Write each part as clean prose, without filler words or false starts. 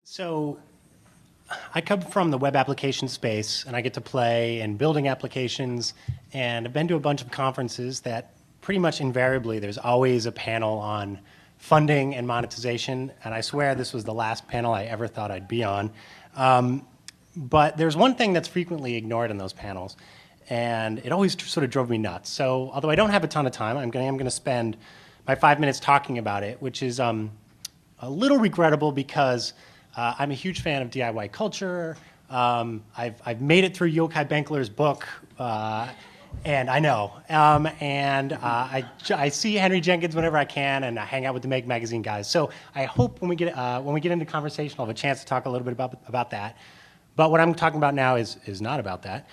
So I come from the web application space, and I get to play in building applications, and I've been to a bunch of conferences that pretty much invariably there's always a panel on funding and monetization, and I swear this was the last panel I ever thought I'd be on. But there's one thing that's frequently ignored in those panels, and it always sort of drove me nuts. So although I don't have a ton of time, I'm going to spend my 5 minutes talking about it, which is a little regrettable because I'm a huge fan of DIY culture. I've made it through Yochai Benkler's book, and I know. I see Henry Jenkins whenever I can, and I hang out with the Make Magazine guys. So I hope when we get into conversation, I'll have a chance to talk a little bit about that. But what I'm talking about now is not about that.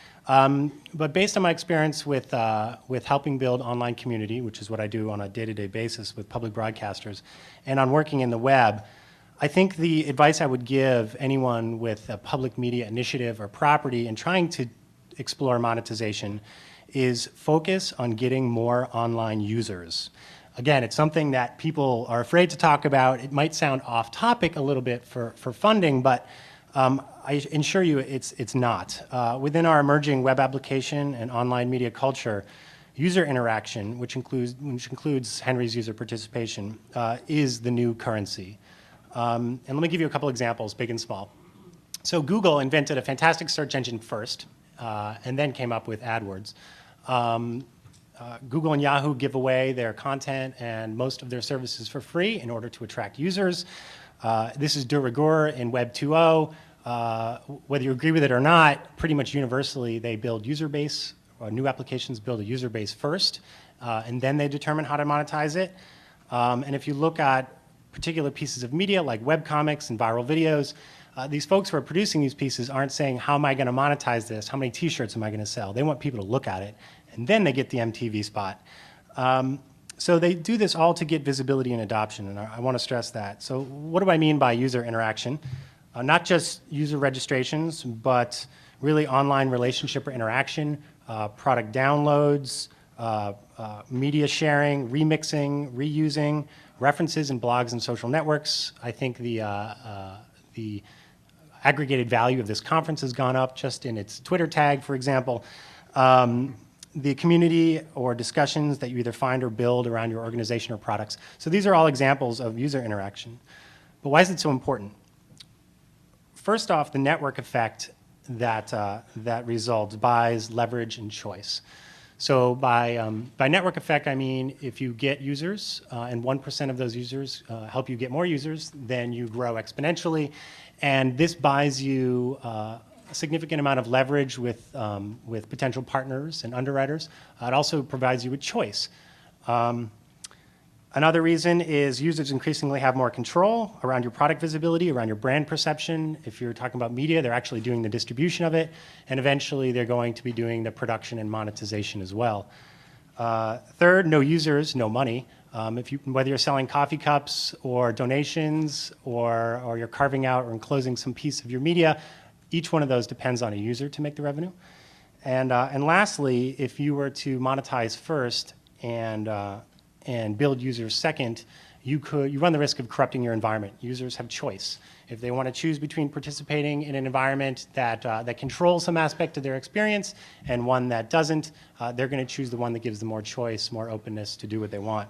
But based on my experience with helping build online community, which is what I do on a day-to-day basis with public broadcasters, and on working in the web, I think the advice I would give anyone with a public media initiative or property and trying to explore monetization is focus on getting more online users. Again, it's something that people are afraid to talk about. It might sound off topic a little bit for funding, but I assure you it's not. Within our emerging web application and online media culture, user interaction, which includes Henry's user participation, is the new currency. And let me give you a couple examples, big and small. So Google invented a fantastic search engine first, and then came up with AdWords. Google and Yahoo give away their content and most of their services for free in order to attract users. This is de rigueur in Web 2.0. Whether you agree with it or not, pretty much universally, they build user base, or new applications build a user base first, and then they determine how to monetize it. And if you look at particular pieces of media like webcomics and viral videos, these folks who are producing these pieces aren't saying, how am I going to monetize this? How many t-shirts am I going to sell? They want people to look at it, and then they get the MTV spot. So they do this all to get visibility and adoption, and I want to stress that. So what do I mean by user interaction? Not just user registrations, but really online relationship or interaction, product downloads, media sharing, remixing, reusing, references in blogs and social networks. I think the aggregated value of this conference has gone up just in its Twitter tag, for example. The community or discussions that you either find or build around your organization or products. So these are all examples of user interaction. But why is it so important? First off, the network effect that results buys, leverage, and choice. So by network effect, I mean if you get users and 1% of those users help you get more users, then you grow exponentially. And this buys you a significant amount of leverage with potential partners and underwriters. It also provides you with choice. Another reason is users increasingly have more control around your product visibility, around your brand perception. If you're talking about media, they're actually doing the distribution of it, and eventually they're going to be doing the production and monetization as well. Third, no users, no money. Whether you're selling coffee cups or donations or you're carving out or enclosing some piece of your media, each one of those depends on a user to make the revenue. And lastly, if you were to monetize first and build users second, you run the risk of corrupting your environment. Users have choice. If they want to choose between participating in an environment that controls some aspect of their experience and one that doesn't, they're going to choose the one that gives them more choice, more openness to do what they want.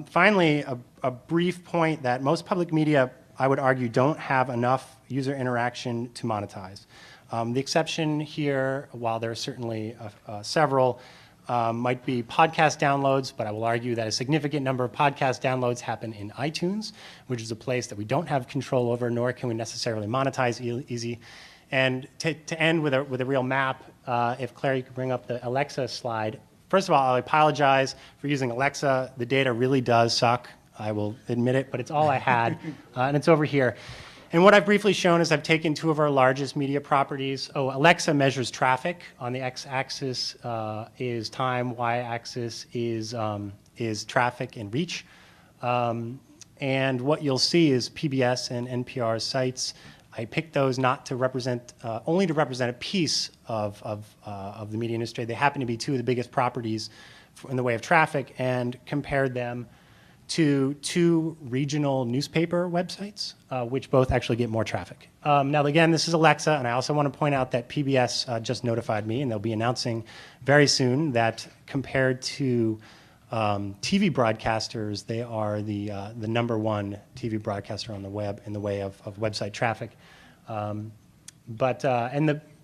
Finally, a brief point that most public media, I would argue, don't have enough user interaction to monetize. The exception here, while there are certainly several, might be podcast downloads, but I will argue that a significant number of podcast downloads happen in iTunes, which is a place that we don't have control over, nor can we necessarily monetize easy. And to end with a real map, if Claire, you could bring up the Alexa slide. First of all, I apologize for using Alexa. The data really does suck. I will admit it, but it's all I had, and it's over here. And what I've briefly shown is I've taken two of our largest media properties. Alexa measures traffic. On the x-axis is time, y-axis is traffic and reach. And what you'll see is PBS and NPR sites. I picked those not to represent, only to represent a piece of the media industry. They happen to be two of the biggest properties in the way of traffic, and compared them to 2 regional newspaper websites, which both actually get more traffic. Now, again, this is Alexa, and I also want to point out that PBS just notified me, and they'll be announcing very soon that compared to TV broadcasters, they are the #1 TV broadcaster on the web in the way of website traffic.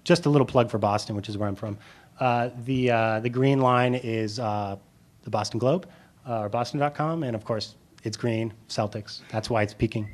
Just a little plug for Boston, which is where I'm from. The green line is the Boston Globe, or boston.com, and of course, it's green, Celtics. That's why it's peaking.